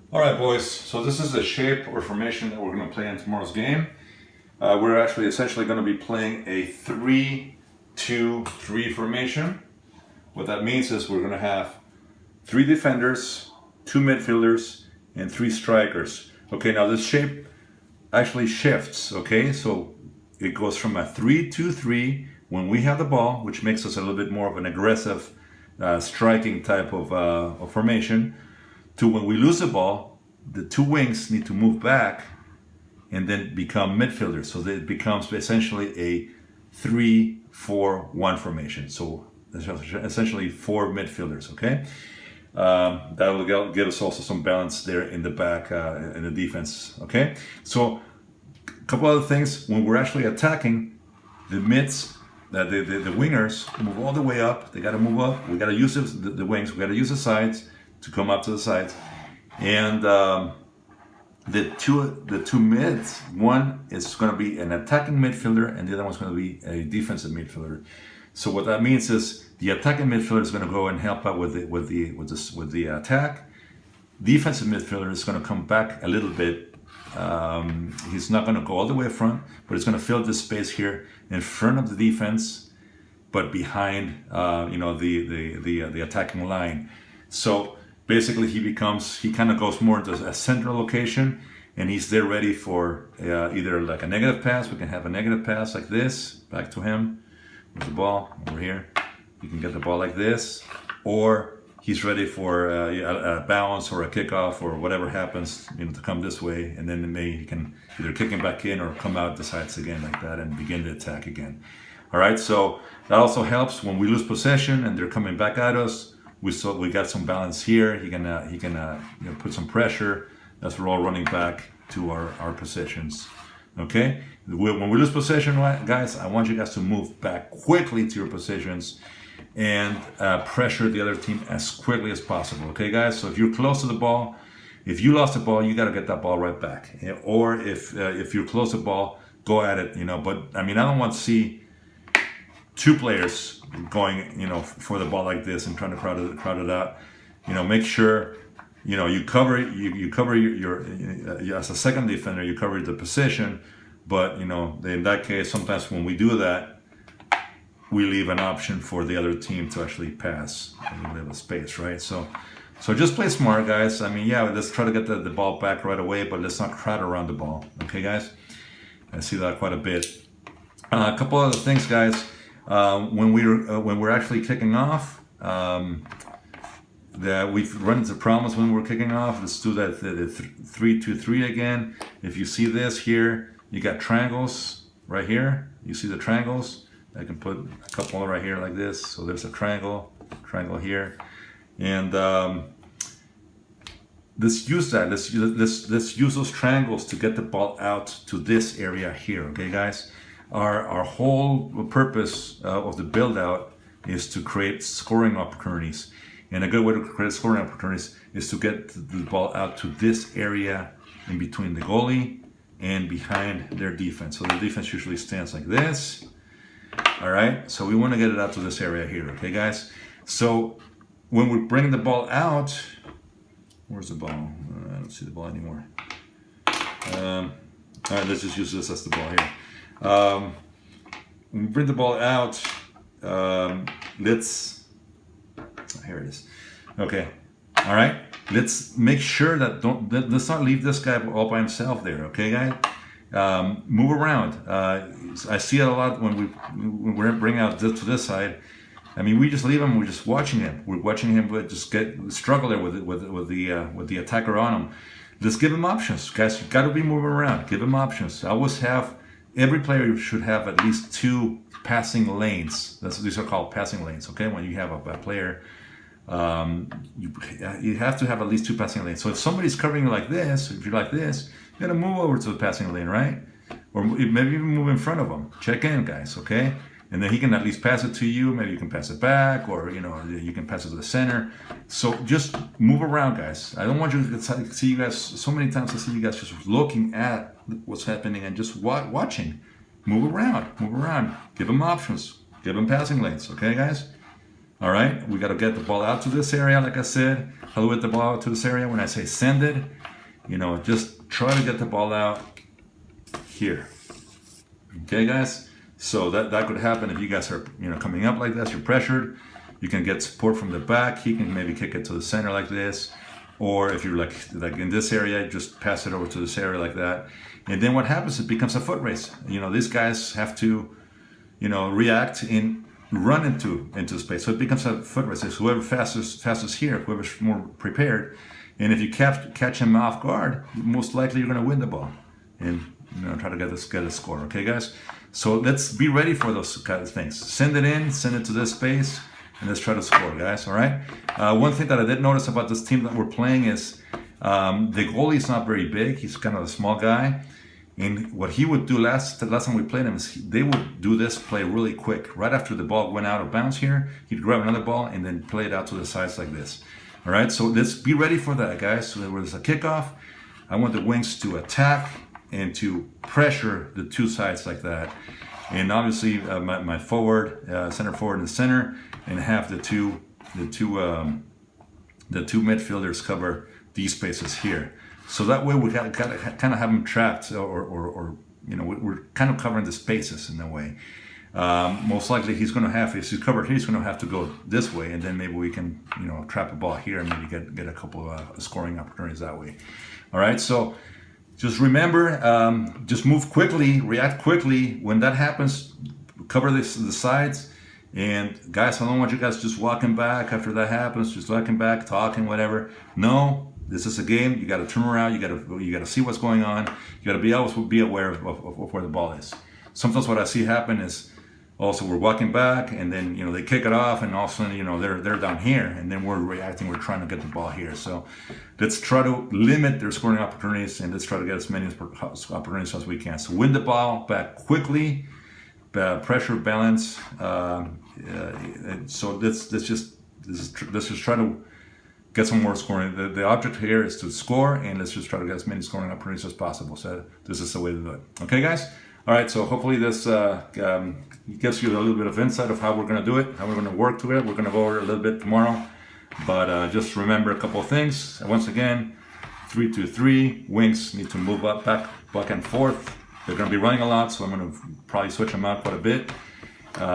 All right, boys. So this is the shape or formation that we're going to play in tomorrow's game. We're actually essentially going to be playing a 3-2-3 formation. What that means is we're going to have 3 defenders, 2 midfielders, and 3 strikers. Okay, now this shape actually shifts. Okay, so it goes from a 3-2-3 when we have the ball, which makes us a little bit more of an aggressive striking type of formation, to when we lose the ball, the 2 wings need to move back and then become midfielders. So that it becomes essentially a 3-4-1 formation. So essentially 4 midfielders, okay? That will give us also some balance there in the back, in the defense, okay? So a couple other things, when we're actually attacking, the mids, the wingers move all the way up. They got to move up. We got to use the wings. We got to use the sides to come up to the sides. And the two mids, one is going to be an attacking midfielder, and the other one's going to be a defensive midfielder. So what that means is the attacking midfielder is going to go and help out with the attack. Defensive midfielder is going to come back a little bit. He's not going to go all the way front, but he's going to fill this space here in front of the defense, but behind the attacking line. So basically, he kind of goes more into a central location, and he's there ready for either like a negative pass. We can have a negative pass like this back to him. There's the ball over here. You can get the ball like this, or he's ready for a bounce or a kickoff or whatever happens, to come this way, and then he can either kick him back in or come out the sides again like that and begin the attack again. All right, so that also helps when we lose possession and they're coming back at us. We got some balance here. He can put some pressure as we're all running back to our positions. Okay, when we lose possession, guys, I want you guys to move back quickly to your positions and pressure the other team as quickly as possible. Okay, guys. So if you're close to the ball, if you lost the ball, you got to get that ball right back. Or if you're close to the ball, go at it. But I don't want to see 2 players going, for the ball like this and trying to crowd it out. Make sure, you cover your as a second defender, you cover the position. But in that case, sometimes when we do that, we leave an option for the other team to actually pass. We leave a space, right? So just play smart, guys. Let's try to get the ball back right away, but let's not crowd around the ball. Okay, guys? I see that quite a bit. A couple other things, guys. When we're actually kicking off, that we've run into problems when we're kicking off. Let's do that the 3-2-3 again. If you see this here, you got triangles right here. You see the triangles. I can put a couple right here like this. So there's a triangle here, and let's use that. Let's use those triangles to get the ball out to this area here. Okay, guys. Our whole purpose of the build out is to create scoring opportunities. And a good way to create scoring opportunities is to get the ball out to this area in between the goalie and behind their defense. So the defense usually stands like this. All right, so we want to get it out to this area here, okay, guys? So when we bring the ball out, where's the ball? I don't see the ball anymore. All right, let's just use this as the ball here. When we bring the ball out, here it is. Okay, all right. Let's make sure that let's not leave this guy all by himself there. Okay, guys. Move around. I see it a lot when we bring out to this side. We just leave him. We're just watching him. We're watching him, but just struggle there with the attacker on him. Let's give him options, guys. You got to be moving around. Give him options. Every player should have at least 2 passing lanes. These are called passing lanes. Okay, when you have a player, you have to have at least 2 passing lanes. So if somebody's covering you like this, if you're like this, you got to move over to the passing lane, right? Or maybe even move in front of him. Check in, guys. Okay. And then he can at least pass it to you. Maybe you can pass it back, or you can pass it to the center. So just move around, guys. I don't want you to see you guys so many times. I see you guys just looking at what's happening and just watching. Move around. Give them options. Give them passing lanes. Okay, guys. All right, we got to get the ball out to this area. Like I said, elevate the ball out to this area. When I say send it, just try to get the ball out here. Okay, guys. So that could happen if you guys are coming up like this. You're pressured. You can get support from the back. He can maybe kick it to the center like this, or if you're like in this area, just pass it over to this area like that. And then what happens? It becomes a foot race. These guys have to react and run into space. So it becomes a foot race. It's whoever fastest here, whoever's more prepared. And if you catch him off guard, most likely you're going to win the ball and try to get a score. Okay, guys. So let's be ready for those kind of things. Send it to this space, and let's try to score, guys. All right. One thing that I did notice about this team that we're playing is the goalie is not very big. He's kind of a small guy. And what he would do last time we played him is they would do this play really quick. Right after the ball went out of bounds here, he'd grab another ball and then play it out to the sides like this. All right, so let's be ready for that, guys. So there was a kickoff. I want the wings to attack and to pressure the two sides like that. And obviously my forward, center forward in the center, and have the two midfielders cover these spaces here. So that way we got to kind of have them trapped, or we're kind of covering the spaces in a way. Most likely if he's covered here, he's going to have to go this way, and then maybe we can trap a ball here and maybe get a couple of scoring opportunities that way. All right, so just remember, just move quickly, react quickly. When that happens, cover the sides. And guys, I don't want you guys just walking back after that happens, just walking back, talking, whatever. No. This is a game. You got to turn around. You got to see what's going on. You got to be aware of where the ball is. Sometimes what I see happen is also we're walking back, and then they kick it off, and all of a sudden they're down here, and then we're reacting. We're trying to get the ball here. So let's try to limit their scoring opportunities, and let's try to get as many opportunities as we can. So win the ball back quickly, pressure balance. So let's just try to get some more scoring. The object here is to score, and let's just try to get as many scoring opportunities as possible. So this is the way to do it. Okay, guys? All right, so hopefully this gives you a little bit of insight of how we're going to do it, how we're going to work to it. We're going to go over it a little bit tomorrow. But just remember a couple of things. Once again, 3-2-3. Wings need to move up, back and forth. They're going to be running a lot, so I'm going to probably switch them out quite a bit.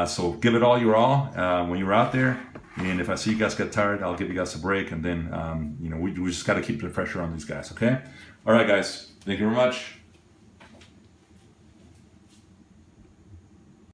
So give it all your all when you're out there. And if I see you guys get tired, I'll give you guys a break. And then, we just got to keep the pressure on these guys, okay? All right, guys. Thank you very much.